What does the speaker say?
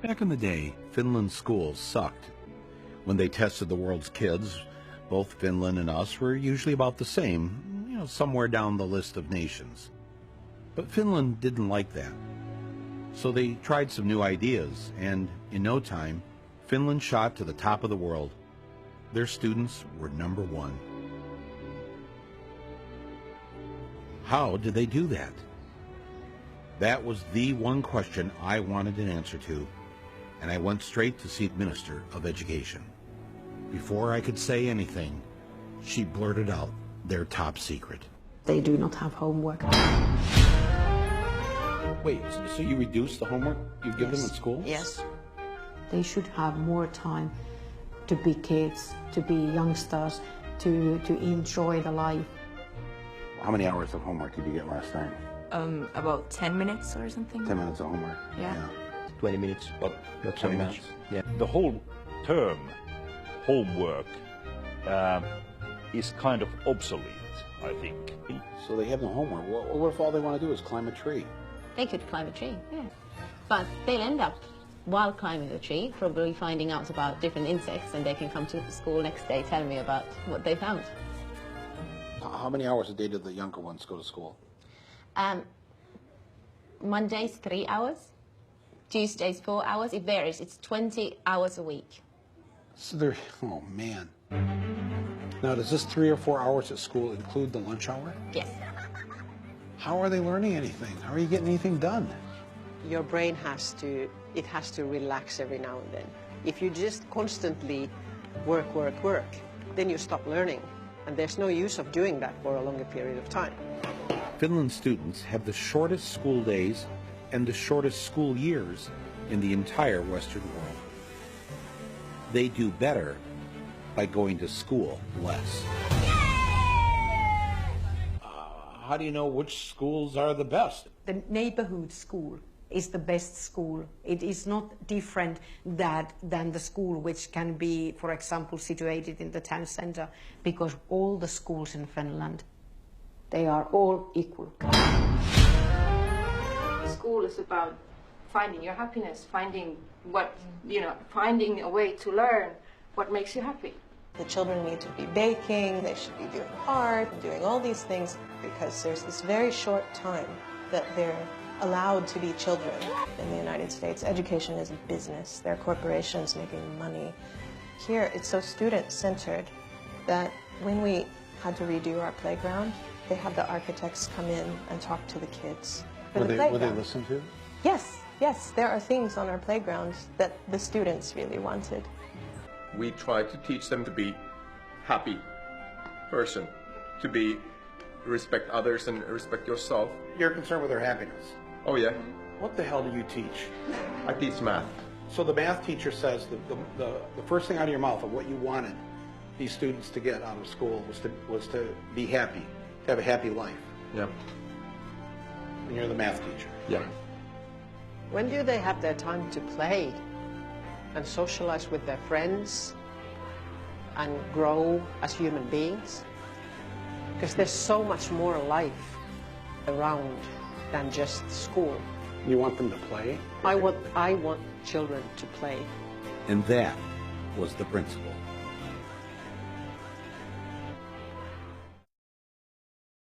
Back in the day, Finland's schools sucked. When they tested the world's kids, both Finland and us were usually about the same, somewhere down the list of nations. But Finland didn't like that. So they tried some new ideas, and in no time, Finland shot to the top of the world. Their students were #1. How did they do that? That was the one question I wanted an answer to, and I went straight to see the Minister of Education. Before I could say anything, she blurted out their top secret. They do not have homework. Wait, so you reduce the homework you give them at school? Yes. They should have more time to be kids, to be youngsters, to enjoy the life. How many hours of homework did you get last time? About 10 minutes or something. 10 minutes of homework? Yeah. 20 minutes. What? 20 minutes. Yeah. The whole term homework is kind of obsolete, I think. So they have no homework. What if all they want to do is climb a tree? They could climb a tree, yeah. But they'll end up, while climbing the tree, probably finding out about different insects, and they can come to school next day telling me about what they found. How many hours a day do the younger ones go to school? Mondays, 3 hours. Tuesdays, 4 hours. It varies. It's 20 hours a week. So they're, oh man. Now, does this 3 or 4 hours at school include the lunch hour? Yes. How are they learning anything? How are you getting anything done? Your brain has to relax every now and then. If you just constantly work, then you stop learning. And there's no use of doing that for a longer period of time. Finland students have the shortest school days and the shortest school years in the entire Western world. They do better by going to school less. How do you know which schools are the best? The neighborhood school is the best school. It is not different than the school which can be, for example, situated in the town center, because all the schools in Finland, they are all equal. School is about finding your happiness, finding finding a way to learn what makes you happy. The children need to be baking, they should be doing art, doing all these things, because there's this very short time that they're allowed to be children. In the United States, education is a business. There are corporations making money. Here, it's so student-centered that when we had to redo our playground, they had the architects come in and talk to the kids. Were they listened to? Yes, yes. There are things on our playgrounds that the students really wanted. We try to teach them to be happy person, to respect others and respect yourself. You're concerned with their happiness. Oh yeah. What the hell do you teach? I teach math. So the math teacher says the first thing out of your mouth of what you wanted these students to get out of school was to be happy, to have a happy life. Yeah. And you're the math teacher. Yeah. When do they have their time to play and socialize with their friends and grow as human beings? Because there's so much more life around than just school. You want them to play? I want children to play. And that was the principle.